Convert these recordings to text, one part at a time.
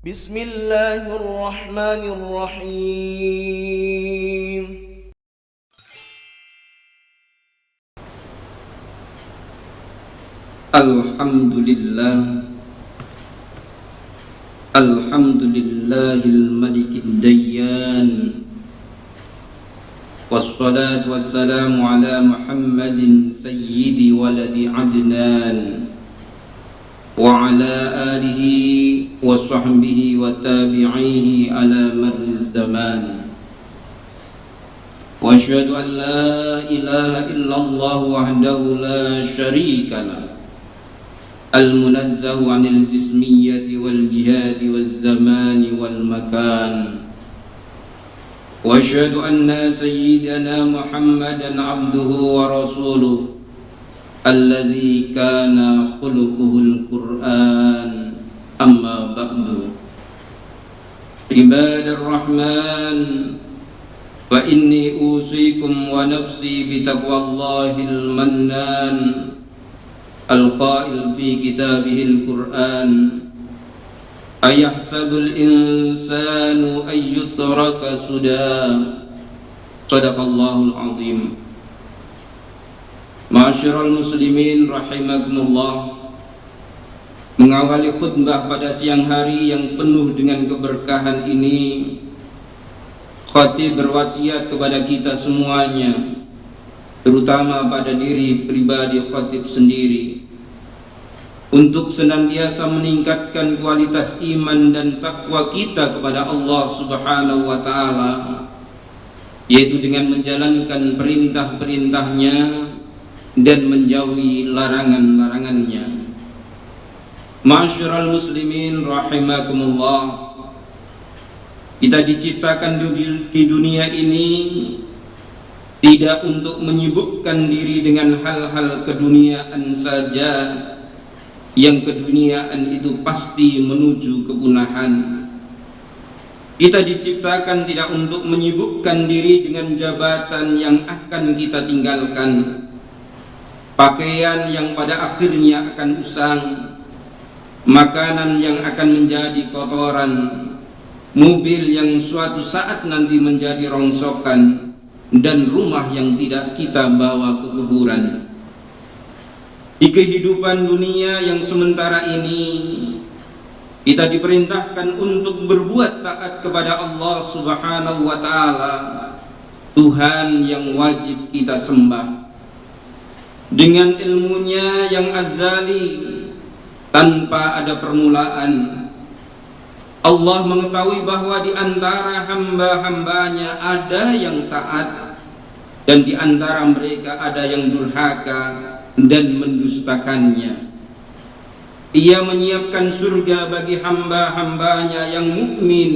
بسم الله الرحمن الرحيم. الحمد لله الملك الديان، والصلاة والسلام على محمد سيد ولد عدنان، وعلى آله وصحبه وتابعيه على مر الزمان. وأشهد أن لا إله إلا الله وحده لا شريك له، المنزه عن الجسمية والجهاد والزمان والمكان. وأشهد أن سيدنا محمدا عبده ورسوله الذي كان خلقه القرآن. أما بعد، عباد الرحمن، فإني أوصيكم ونفسي بتقوى الله المنان القائل في كتابه القرآن: أيحسب الإنسان أن يترك سدى. صدق الله العظيم. Ma'asyiral muslimin rahimakumullah, mengawali khutbah pada siang hari yang penuh dengan keberkahan ini, khatib berwasiat kepada kita semuanya, terutama pada diri pribadi khatib sendiri, untuk senantiasa meningkatkan kualitas iman dan takwa kita kepada Allah Subhanahu wa ta'ala, yaitu dengan menjalankan perintah-perintahnya dan menjauhi larangan-larangannya. Ma'asyiral muslimin rahimakumullah, kita diciptakan di dunia ini tidak untuk menyibukkan diri dengan hal-hal keduniaan saja, yang keduniaan itu pasti menuju kepunahan. Kita diciptakan tidak untuk menyibukkan diri dengan jabatan yang akan kita tinggalkan, pakaian yang pada akhirnya akan usang, makanan yang akan menjadi kotoran, mobil yang suatu saat nanti menjadi rongsokan, dan rumah yang tidak kita bawa ke kuburan. Di kehidupan dunia yang sementara ini, kita diperintahkan untuk berbuat taat kepada Allah Subhanahu wa ta'ala, Tuhan yang wajib kita sembah. Dengan ilmunya yang azali, tanpa ada permulaan, Allah mengetahui bahwa di antara hamba-hambanya ada yang taat, dan di antara mereka ada yang durhaka dan mendustakannya. Ia menyiapkan surga bagi hamba-hambanya yang mukmin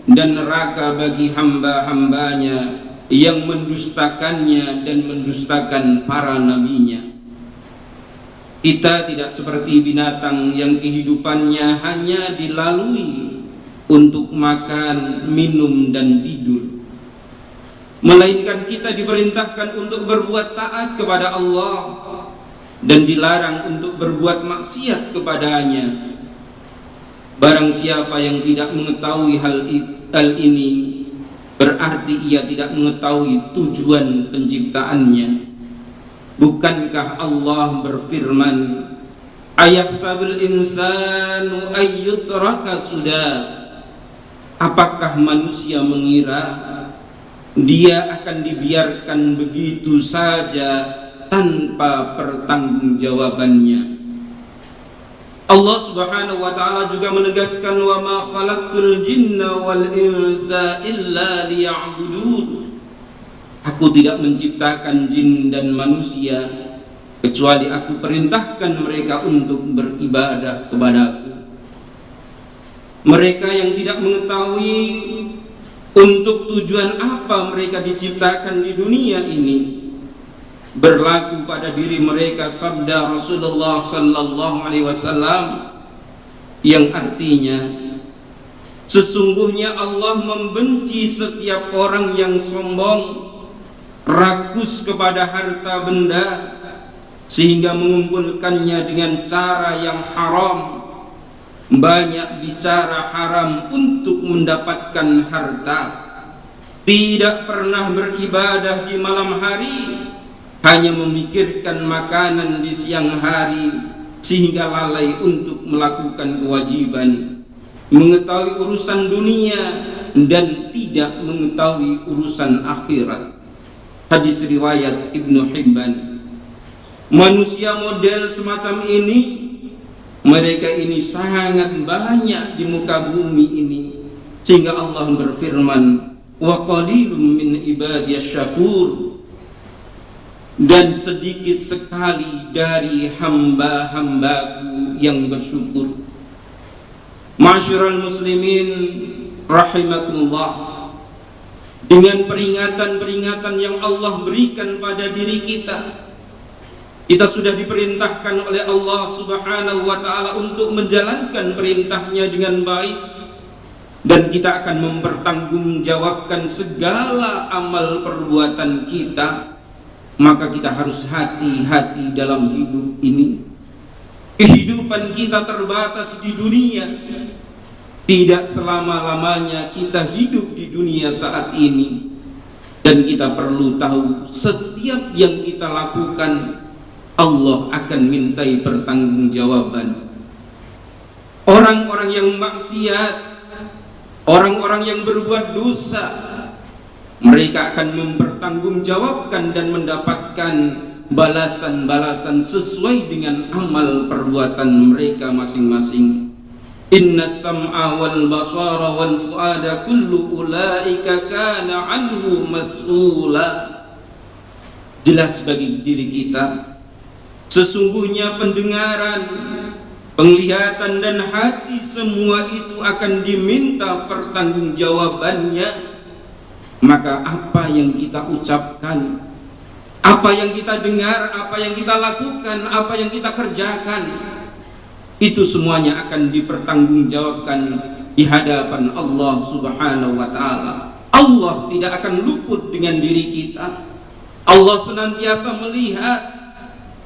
dan neraka bagi hamba-hambanya yang mendustakannya dan mendustakan para nabinya. Kita tidak seperti binatang yang kehidupannya hanya dilalui untuk makan, minum, dan tidur, melainkan kita diperintahkan untuk berbuat taat kepada Allah dan dilarang untuk berbuat maksiat kepadanya. Barang siapa yang tidak mengetahui hal ini, berarti ia tidak mengetahui tujuan penciptaannya. Bukankah Allah berfirman, ayahsabul insanu ayyutraka suda? Apakah manusia mengira dia akan dibiarkan begitu saja tanpa pertanggungjawabannya? Allah Subhanahu wa ta'ala juga menegaskan, wa ma khalaqtul jinna wal insa illa liya'budun. Aku tidak menciptakan jin dan manusia kecuali aku perintahkan mereka untuk beribadah kepadaku. Mereka yang tidak mengetahui untuk tujuan apa mereka diciptakan di dunia ini, berlaku pada diri mereka sabda Rasulullah sallallahu alaihi wasallam yang artinya, sesungguhnya Allah membenci setiap orang yang sombong, rakus kepada harta benda, sehingga mengumpulkannya dengan cara yang haram, banyak bicara haram untuk mendapatkan harta, tidak pernah beribadah di malam hari, hanya memikirkan makanan di siang hari, sehingga lalai untuk melakukan kewajiban, mengetahui urusan dunia dan tidak mengetahui urusan akhirat. Hadis riwayat Ibnu Hibban. Manusia model semacam ini, mereka ini sangat banyak di muka bumi ini, sehingga Allah berfirman, wa qalilum min ibadiyasy syakur, dan sedikit sekali dari hamba-hambaku yang bersyukur. Ma'asyiral muslimin rahimakumullah, dengan peringatan-peringatan yang Allah berikan pada diri kita sudah diperintahkan oleh Allah Subhanahu wa ta'ala untuk menjalankan perintahnya dengan baik, dan kita akan mempertanggungjawabkan segala amal perbuatan kita. Maka kita harus hati-hati dalam hidup ini. Kehidupan kita terbatas di dunia, tidak selama-lamanya kita hidup di dunia saat ini, dan kita perlu tahu setiap yang kita lakukan Allah akan mintai pertanggungjawaban. Orang-orang yang maksiat, orang-orang yang berbuat dosa, mereka akan mempertanggungjawabkan dan mendapatkan balasan-balasan sesuai dengan amal perbuatan mereka masing-masing. Inna sam'a wal basara wal fuada kullu ulaika kana anhu mas'ula. Jelas bagi diri kita, sesungguhnya pendengaran, penglihatan dan hati semua itu akan diminta pertanggungjawabannya. Maka apa yang kita ucapkan, apa yang kita dengar, apa yang kita lakukan, apa yang kita kerjakan, itu semuanya akan dipertanggungjawabkan di hadapan Allah Subhanahu wa ta'ala. Allah tidak akan luput dengan diri kita. Allah senantiasa melihat,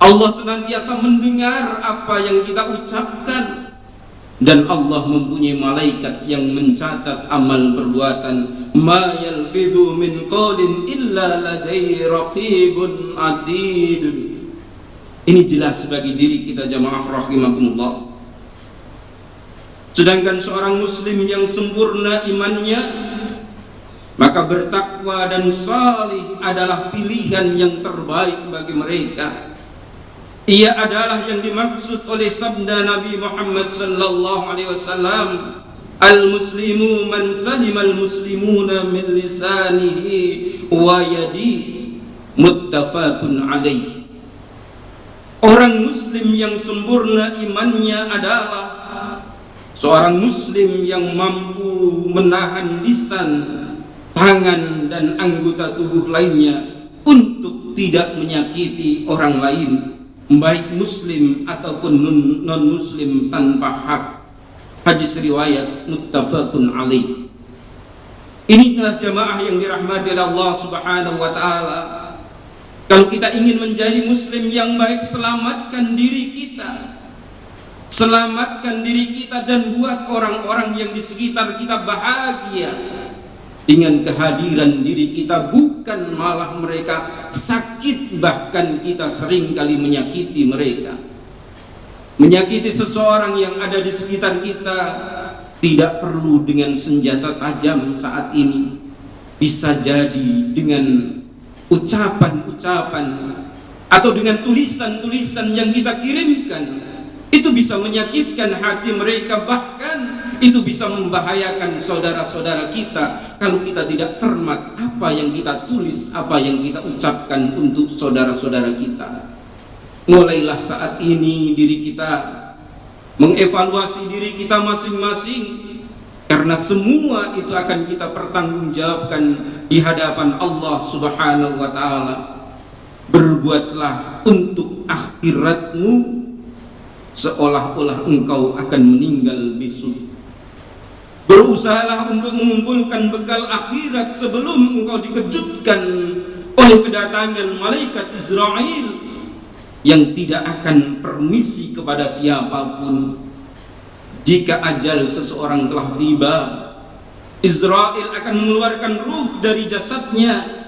Allah senantiasa mendengar apa yang kita ucapkan, dan Allah mempunyai malaikat yang mencatat amal perbuatan. Ma yalfidhu min qawlin illa ladaihi raqibun atid. Ini jelas bagi diri kita jamaah rahimakumullah. Sedangkan seorang muslim yang sempurna imannya, maka bertakwa dan salih adalah pilihan yang terbaik bagi mereka. Ia adalah yang dimaksud oleh sabda Nabi Muhammad sallallahu alaihi wasallam, al-muslimu man salimal muslimuna min lisanihi wa yadihi, muttafaqun alaih. Orang muslim yang sempurna imannya adalah seorang muslim yang mampu menahan lisan, tangan dan anggota tubuh lainnya untuk tidak menyakiti orang lain, baik muslim ataupun non-muslim tanpa hak. Hadis riwayat muttafaqun alaih. Inilah jamaah yang dirahmati oleh Allah Subhanahu wa ta'ala. Kalau kita ingin menjadi muslim yang baik, selamatkan diri kita, selamatkan diri kita, dan buat orang-orang yang di sekitar kita bahagia dengan kehadiran diri kita, bukan malah mereka sakit. Bahkan kita sering kali menyakiti mereka. Menyakiti seseorang yang ada di sekitar kita tidak perlu dengan senjata tajam saat ini. Bisa jadi dengan ucapan-ucapan atau dengan tulisan-tulisan yang kita kirimkan. Itu bisa menyakitkan hati mereka, bahkan itu bisa membahayakan saudara-saudara kita kalau kita tidak cermat apa yang kita tulis, apa yang kita ucapkan untuk saudara-saudara kita. Mulailah saat ini diri kita mengevaluasi diri kita masing-masing, karena semua itu akan kita pertanggungjawabkan di hadapan Allah Subhanahu wa ta'ala. Berbuatlah untuk akhiratmu seolah-olah engkau akan meninggal besok. Berusahalah untuk mengumpulkan bekal akhirat sebelum engkau dikejutkan oleh kedatangan malaikat Israel yang tidak akan permisi kepada siapapun. jika ajal seseorang telah tiba, Israel akan mengeluarkan ruh dari jasadnya.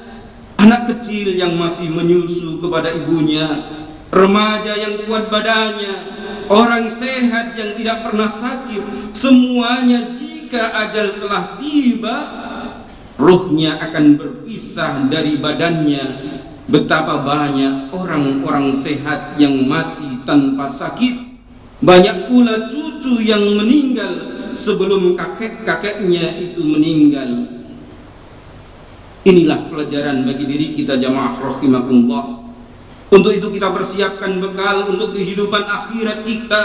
Anak kecil yang masih menyusu kepada ibunya, remaja yang kuat badannya, orang sehat yang tidak pernah sakit, semuanya jika ajal telah tiba, ruhnya akan berpisah dari badannya. Betapa banyak orang-orang sehat yang mati tanpa sakit, banyak pula cucu yang meninggal sebelum kakek-kakeknya itu meninggal. Inilah pelajaran bagi diri kita jamaah rahimakumullah. Untuk itu kita persiapkan bekal untuk kehidupan akhirat kita.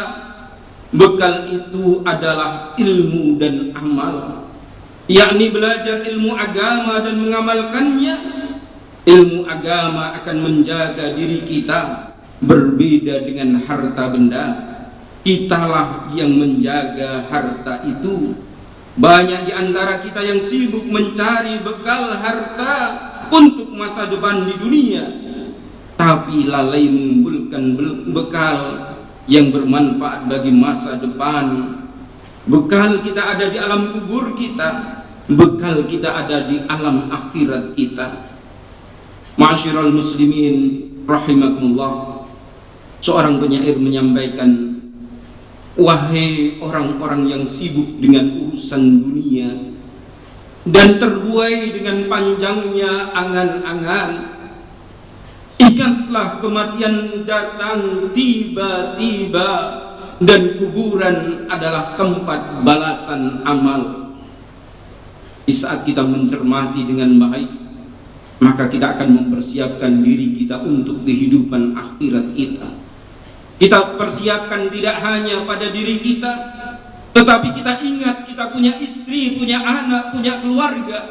Bekal itu adalah ilmu dan amal, yakni belajar ilmu agama dan mengamalkannya. Ilmu agama akan menjaga diri kita, berbeda dengan harta benda. Kitalah yang menjaga harta itu. Banyak di antara kita yang sibuk mencari bekal harta untuk masa depan di dunia, tapi lalai mengumpulkan bekal yang bermanfaat bagi masa depan. Bekal kita ada di alam kubur kita, bekal kita ada di alam akhirat kita. Ma'asyiral muslimin rahimakumullah, seorang penyair menyampaikan, wahai orang-orang yang sibuk dengan urusan dunia dan terbuai dengan panjangnya angan-angan, ingatlah kematian datang tiba-tiba dan kuburan adalah tempat balasan amal. Di saat kita mencermati dengan baik, maka kita akan mempersiapkan diri kita untuk kehidupan akhirat kita. Kita persiapkan tidak hanya pada diri kita, tetapi kita ingat kita punya istri, punya anak, punya keluarga.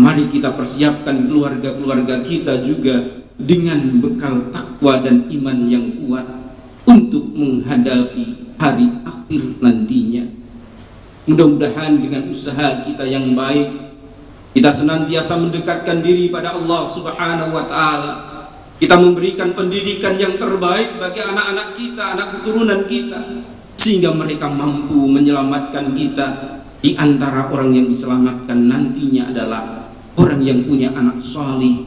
Mari kita persiapkan keluarga-keluarga kita juga dengan bekal takwa dan iman yang kuat untuk menghadapi hari akhir nantinya. Mudah-mudahan dengan usaha kita yang baik, kita senantiasa mendekatkan diri pada Allah Subhanahu wa Ta'ala. Kita memberikan pendidikan yang terbaik bagi anak-anak kita, anak keturunan kita, sehingga mereka mampu menyelamatkan kita. Di antara orang yang diselamatkan nantinya adalah orang yang punya anak solih,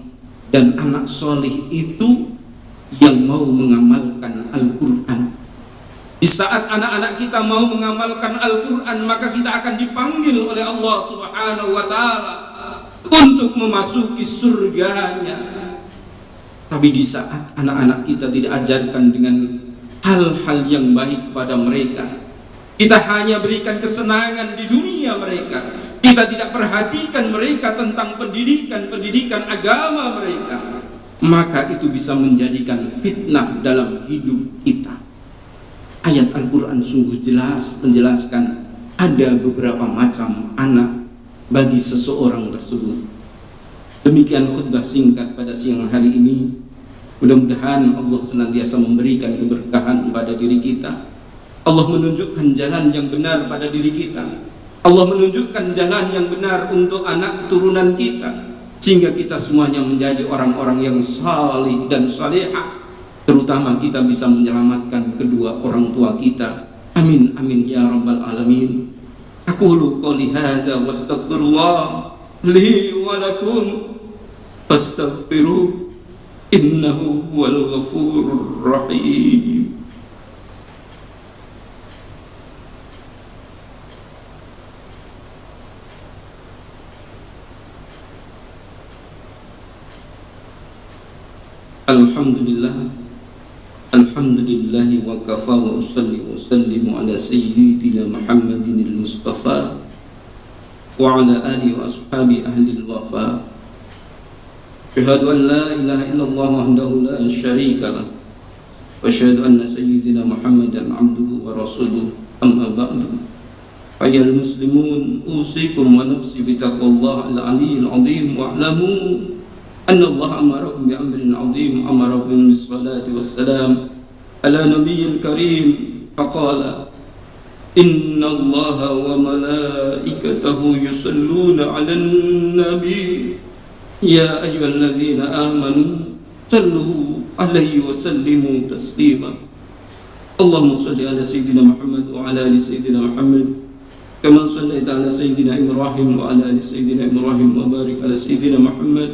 dan anak solih itu yang mau mengamalkan Al-Quran. Di saat anak-anak kita mau mengamalkan Al-Quran, maka kita akan dipanggil oleh Allah Subhanahu wa Ta'ala untuk memasuki surganya. Tapi di saat anak-anak kita tidak ajarkan dengan hal-hal yang baik kepada mereka, kita hanya berikan kesenangan di dunia mereka, kita tidak perhatikan mereka tentang pendidikan agama mereka, maka itu bisa menjadikan fitnah dalam hidup kita. Ayat Al-Quran sungguh jelas menjelaskan ada beberapa macam anak bagi seseorang tersebut. Demikian khutbah singkat pada siang hari ini. Mudah-mudahan Allah senantiasa memberikan keberkahan pada diri kita. Allah menunjukkan jalan yang benar pada diri kita. Allah menunjukkan jalan yang benar untuk anak keturunan kita, sehingga kita semuanya menjadi orang-orang yang salih dan salihah. Terutama kita bisa menyelamatkan kedua orang tua kita. Amin amin ya rabbal alamin. Aqulu qouli hadza wa astaghfirullah li wa lakum fastaghfiruh innahu huwal ghafurur rahim. Alhamdulillah, alhamdulillahi wa kafa wa usalli wa sallimu ala sayyidina Muhammadin al-Mustafa wa ala alihi wa ashabi ahli al-wafa. Asyhadu an la ilaha illallah wahdahu la syarika lah, wa asyhadu anna sayyidina Muhammadan abduhu wa rasuluh. Amma ba'du. Ayyuhal muslimun, usikum wa nafsi bi taqwallahi al-aliyyil azim wa a'lamu أن الله أمركم بأمر عظيم أمركم بالصلاة والسلام على نبي الكريم فقال إن الله وملائكته يصلون على النبي يا أيها الذين آمنوا صلوا عليه وسلموا تسليما. اللهم صل على سيدنا محمد وعلى آل سيدنا محمد كما صليت على سيدنا إبراهيم وعلى آل سيدنا إبراهيم وبارك على سيدنا محمد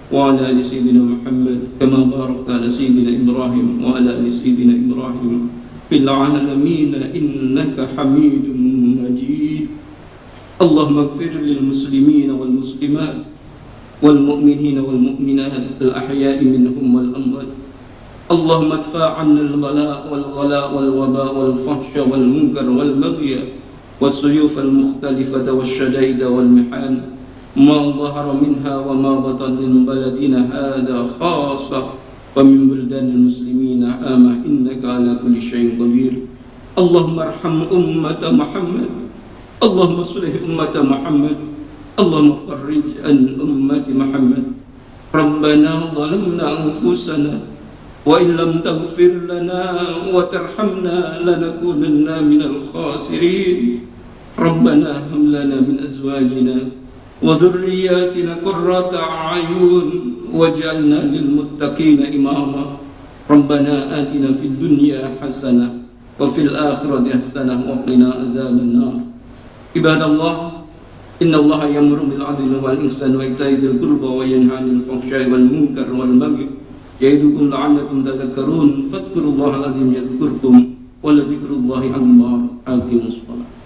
وعلى آل سيدنا محمد كما باركت على سيدنا إبراهيم وعلى آل سيدنا إبراهيم في العالمين إنك حميد مجيد. اللهم اغفر للمسلمين والمسلمات والمؤمنين والمؤمنات الأحياء منهم والأموات. اللهم ادفع عنا البلاء والغلاء والوباء والفحش والمنكر والبغي والسيوف المختلفة والشدائد والمحان ما ظهر منها وما بطن من بلدنا هذا خاصة ومن بلدان المسلمين عامة إنك على كل شيء قدير. اللهم ارحم أمة محمد، اللهم اصلح أمة محمد، اللهم فرج عن أمة محمد. ربنا ظلمنا أنفسنا وإن لم تغفر لنا وترحمنا لنكونن من الخاسرين. ربنا هب لنا من أزواجنا وذرياتنا قرة أعين واجعلنا للمتقين إماما. ربنا آتنا في الدنيا حسنة وفي الآخرة حسنة وقنا عذاب النار. عباد الله، إن الله يأمر بالعدل والإحسان وإيتاء ذي القربى وينهى عن الفحشاء والمنكر والبغي يعظكم لعلكم تذكرون. فاذكروا الله العظيم يذكركم ولذكر الله أكبر. أقيموا الصلاة.